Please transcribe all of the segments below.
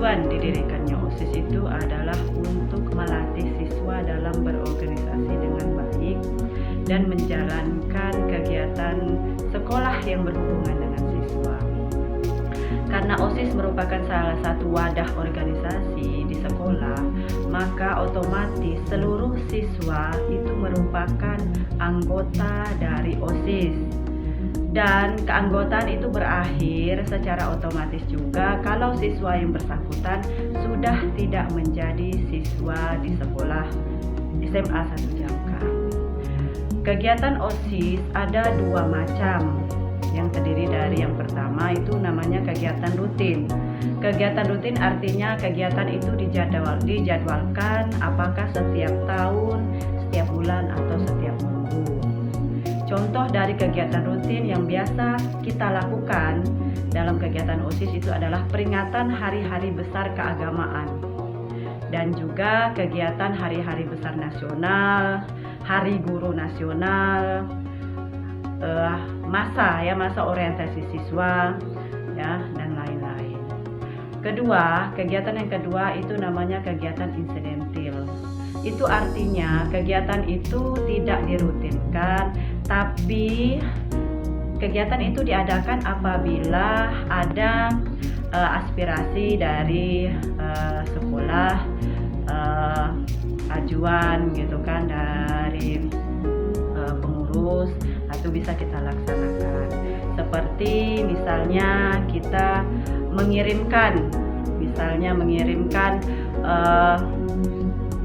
tujuan didirikannya OSIS itu adalah untuk melatih siswa dalam berorganisasi dengan baik dan menjalankan kegiatan sekolah yang berhubungan dengan siswa. Karena OSIS merupakan salah satu wadah organisasi di sekolah, maka otomatis seluruh siswa itu merupakan anggota dari OSIS. Dan keanggotaan itu berakhir secara otomatis juga kalau siswa yang bersangkutan sudah tidak menjadi siswa di sekolah SMA 1 Jangka. Kegiatan OSIS ada dua macam, yang terdiri dari yang pertama itu namanya kegiatan rutin. Kegiatan rutin artinya kegiatan itu dijadwalkan apakah setiap tahun, setiap bulan atau setiap minggu. Contoh dari kegiatan rutin yang biasa kita lakukan dalam kegiatan OSIS itu adalah peringatan hari-hari besar keagamaan dan juga kegiatan hari-hari besar nasional, hari guru nasional, masa orientasi siswa ya, dan lain-lain. Kegiatan yang kedua itu namanya kegiatan insidentil. Itu artinya kegiatan itu tidak dirutinkan, tapi kegiatan itu diadakan apabila ada aspirasi dari sekolah, ajuan gitu kan dari pengurus, atau bisa kita laksanakan. Seperti misalnya kita mengirimkan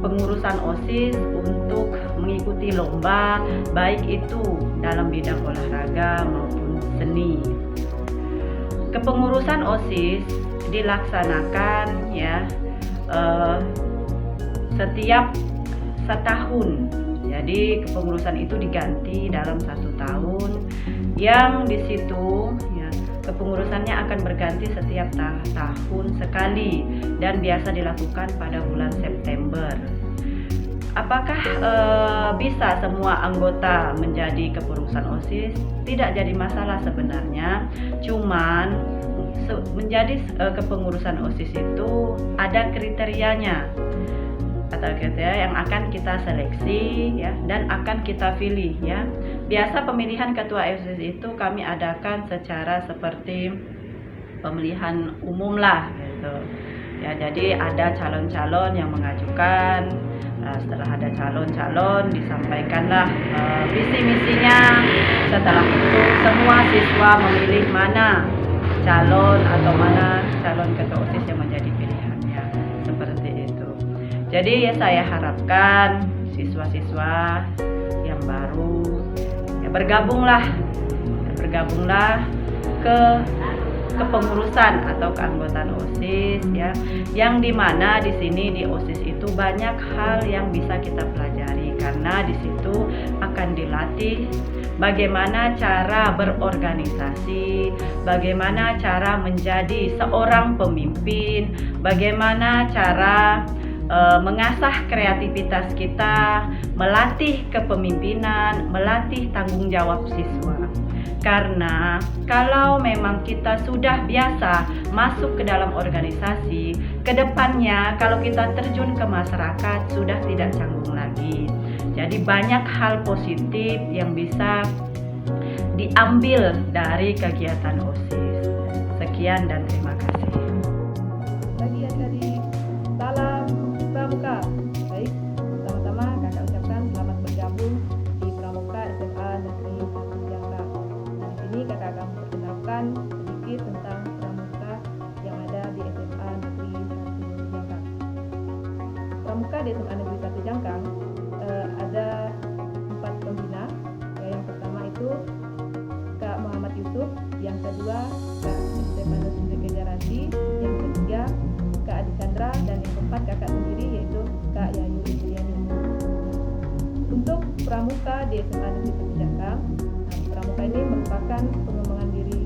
pengurusan OSIS untuk mengikuti lomba, baik itu dalam bidang olahraga maupun seni. Kepengurusan OSIS dilaksanakan ya setiap setahun. Jadi kepengurusan itu diganti dalam 1 tahun, yang di situ ya, kepengurusannya akan berganti setiap tahun sekali dan biasa dilakukan pada bulan September. Apakah bisa semua anggota menjadi kepengurusan OSIS? Tidak jadi masalah sebenarnya, cuman menjadi kepengurusan OSIS itu ada kriterianya atau kriteria yang akan kita seleksi ya, dan akan kita pilih ya. Biasa pemilihan ketua OSIS itu kami adakan secara seperti pemilihan umum lah gitu. Ya, jadi ada calon-calon yang mengajukan. Setelah ada calon-calon disampaikanlah visi misinya. Setelah itu semua siswa memilih mana calon atau mana calon ketua OSIS yang menjadi pilihannya. Seperti itu. Jadi ya, saya harapkan siswa-siswa yang baru ya bergabunglah ke kepengurusan atau keanggotaan OSIS ya, yang dimana di sini di OSIS itu banyak hal yang bisa kita pelajari, karena di situ akan dilatih bagaimana cara berorganisasi, bagaimana cara menjadi seorang pemimpin, bagaimana cara mengasah kreativitas kita, melatih kepemimpinan, melatih tanggung jawab siswa. Karena kalau memang kita sudah biasa masuk ke dalam organisasi, kedepannya kalau kita terjun ke masyarakat sudah tidak canggung lagi. Jadi banyak hal positif yang bisa diambil dari kegiatan OSIS. Sekian dan terima kasih. Bagi adik-adik, salam Pramuka. Baik, pertama-tama kakak ucapkan selamat bergabung di Pramuka SMA Negeri 1 Jangka. Di sini kakak akan memperkenalkan sedikit tentang Pramuka yang ada di SMA Negeri 1 Jangka. Pramuka di SMA Negeri 1 Jangka ada 4 pembina. Yang pertama itu Kak Muhammad Yusuf, yang kedua Kak Stefanus Kejarati, yang ketiga Kak Adi Chandra, dan yang keempat kakak sendiri yaitu Kak Yayu Indriani. Untuk pramuka di SMA Negeri 1 Jangka, pramuka ini merupakan pengembangan diri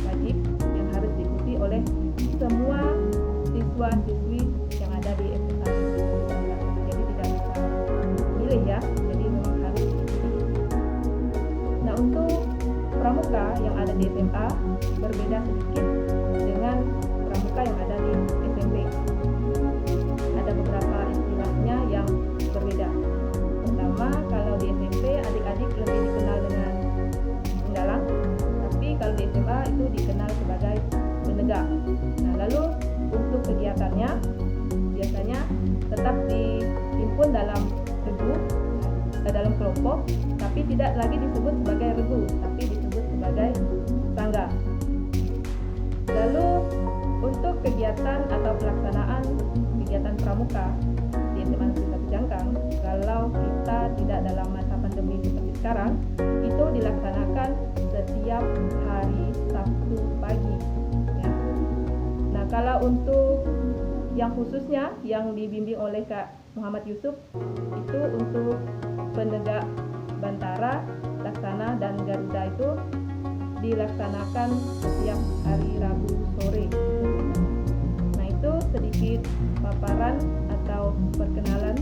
wajib yang harus diikuti oleh semua siswa-siswi yang ada di SMA Negeri 1 Jangka. Jadi tidak bisa pilih ya, jadi memang harus diikuti. Nah, untuk pramuka yang ada di SMA berbeda sedikit dengan pramuka yang ada di SMP. Nah, lalu untuk kegiatannya biasanya tetap dihimpun dalam regu, dalam kelompok, tapi tidak lagi disebut sebagai regu, tapi disebut sebagai sangga. Lalu untuk kegiatan atau pelaksanaan kegiatan pramuka di SMA Negeri 1 Jangkang, kalau kita tidak dalam masa pandemi seperti sekarang, itu dilaksanakan setiap hari Sabtu pagi. Ya. Nah, kalau untuk yang khususnya yang dibimbing oleh Kak Muhammad Yusuf, itu untuk penegak bantara, laksana, dan garuda itu dilaksanakan setiap hari Rabu sore. Nah, itu sedikit paparan atau perkenalan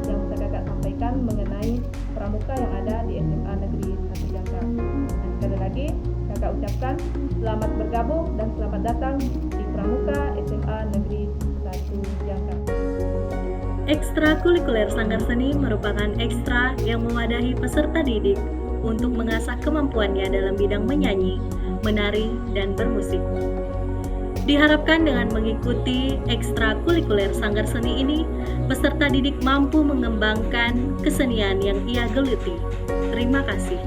yang bisa kakak sampaikan mengenai pramuka yang ada di SMA Negeri 1 Jangkang. Dan sekali lagi kakak ucapkan selamat bergabung dan selamat datang di Pramuka SMA Negeri 1 Jangkang. Ekstrakurikuler Sanggar Seni merupakan ekstra yang mewadahi peserta didik untuk mengasah kemampuannya dalam bidang menyanyi, menari, dan bermusik. Diharapkan dengan mengikuti ekstrakurikuler Sanggar Seni ini, peserta didik mampu mengembangkan kesenian yang ia geluti. Terima kasih.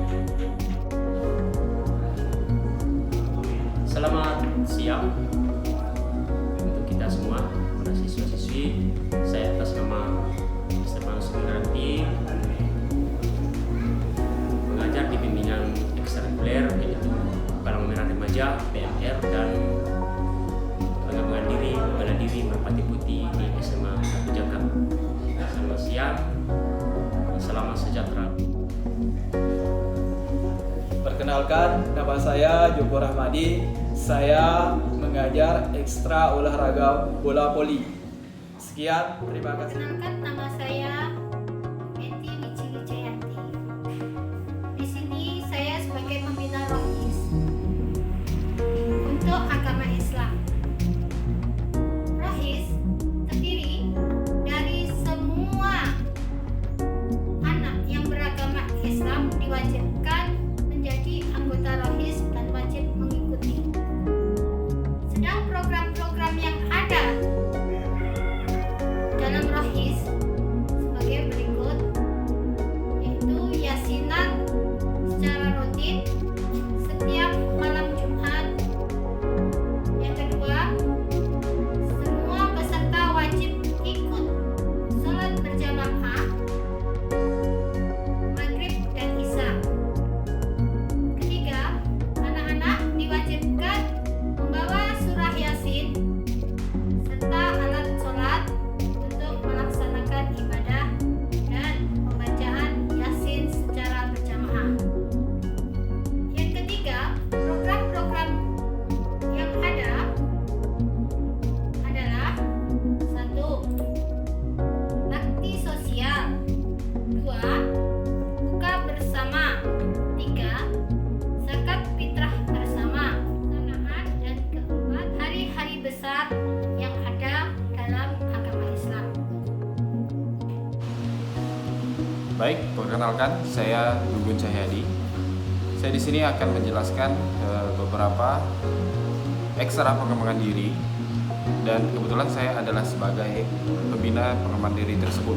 Selamat siang untuk kita semua, para siswa-siswi. Saya atas nama Stefanus Wiranti mengajar di bimbingan ekstrakurikuler yaitu Palang Merah Remaja, PMR, dan pengembangan diri, bela diri merpati putih di SMA 1 Jangkang. Selamat siang, salam sejahtera. Perkenalkan, nama saya Joko Rahmadi. Saya mengajar ekstra olahraga bola voli. Sekian, terima kasih. Perkenalkan, nama saya Eti Wijayanti. Di sini saya sebagai pembina Rohis untuk agama Islam. Rohis terdiri dari semua anak yang beragama Islam diwajibkan menjadi anggota Rohis dan wajib mengikuti. Sedang program-program yang ada dalam Rohis sebagai berikut, yaitu yasinan secara rutin setiap malam Jumat. Yang kedua, semua peserta wajib ikut sholat berjamaah maghrib dan isya. Ketiga, anak-anak diwajibkan membawa surah yasin serta alat sholat untuk melaksanakan ibadah dan pembacaan yasin secara berjamaah. Yang ketiga, program-program yang ada adalah 1. Bakti sosial, 2. Buka bersama, 3. Zakat fitrah bersama, pelaksanaan, dan keempat, hari-hari besar yang ada dalam agama Islam. Baik, perkenalkan saya Gugun Cahyadi. Saya di sini akan menjelaskan beberapa ekstra pengembangan diri, dan kebetulan saya adalah sebagai pembina pengembangan diri tersebut.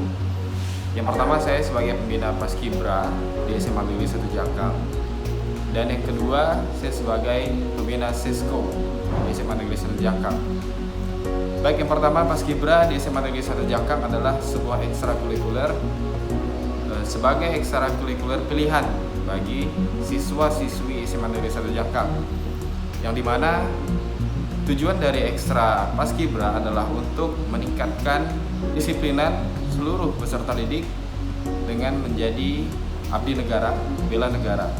Yang pertama, saya sebagai pembina Paskibra di SMA Negeri 1 Jangkang, dan yang kedua, saya sebagai pembina Sisko di SMA Negeri 1 Jangkang. Baik, yang pertama, Paskibra di SMA Negeri 1 Jangkang adalah sebuah ekstrakurikuler sebagai ekstrakurikuler pilihan bagi siswa-siswi SMA Negeri 1 Jangkang, yang dimana tujuan dari ekstra Paskibra adalah untuk meningkatkan disiplinan seluruh peserta didik dengan menjadi abdi negara, bela negara.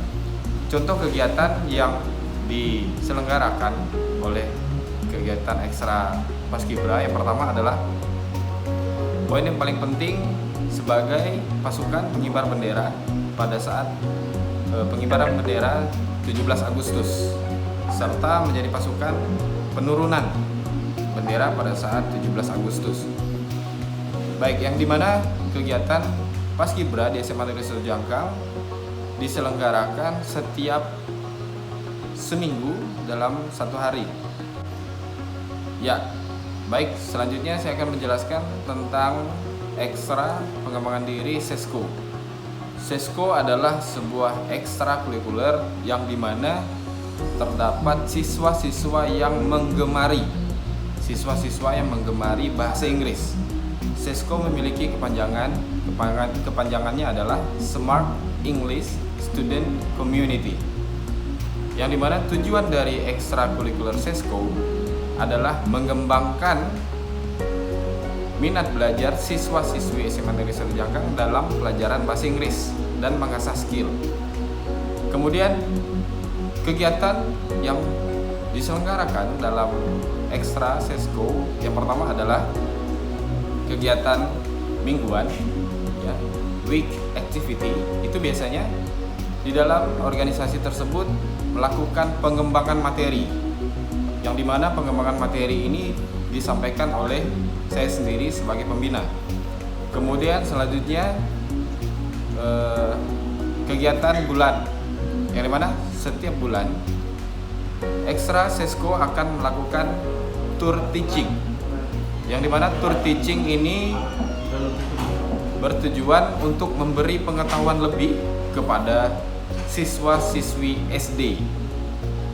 Contoh kegiatan yang diselenggarakan oleh kegiatan ekstra Paskibra yang pertama adalah poin yang paling penting sebagai pasukan pengibar bendera pada saat pengibaran bendera 17 Agustus, serta menjadi pasukan penurunan bendera pada saat 17 Agustus. Baik, yang dimana kegiatan Paskibra di SMA Negeri 1 Jangkang diselenggarakan setiap seminggu dalam satu hari. Ya, baik. Selanjutnya saya akan menjelaskan tentang ekstra pengembangan diri SESCO. SESCO adalah sebuah ekstrakurikuler yang dimana terdapat siswa-siswa yang menggemari bahasa Inggris. SESCO memiliki kepanjangannya adalah Smart English Student Community, yang dimana tujuan dari ekstrakurikuler SESCO adalah mengembangkan minat belajar siswa-siswi SMA Negeri 1 Jangkang dalam pelajaran bahasa Inggris dan mengasah skill. Kemudian kegiatan yang diselenggarakan dalam ekstra SESCO yang pertama adalah kegiatan mingguan, ya, week activity. Itu biasanya di dalam organisasi tersebut melakukan pengembangan materi, yang dimana pengembangan materi ini disampaikan oleh saya sendiri sebagai pembina. Kemudian selanjutnya kegiatan bulan, yang dimana setiap bulan ekstra SESCO akan melakukan tour teaching, yang dimana tour teaching ini bertujuan untuk memberi pengetahuan lebih kepada siswa-siswi SD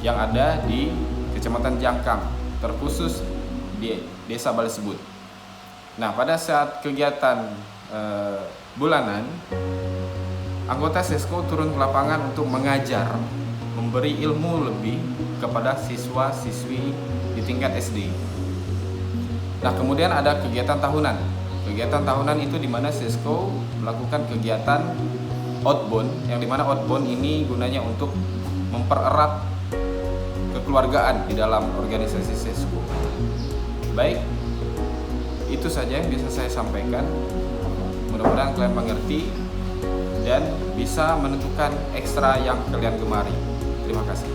yang ada di Kecamatan Jangkang, terkhusus di Desa Balesebut. Nah, pada saat kegiatan bulanan, anggota SESCO turun ke lapangan untuk mengajar, memberi ilmu lebih kepada siswa-siswi di tingkat SD. Nah, kemudian ada kegiatan tahunan. Kegiatan tahunan itu di mana SESCO melakukan kegiatan outbound, yang dimana outbound ini gunanya untuk mempererat kekeluargaan di dalam organisasi SESCO. Baik, itu saja yang bisa saya sampaikan. Mudah-mudahan kalian mengerti dan bisa menentukan ekstra yang kalian gemari. Terima kasih.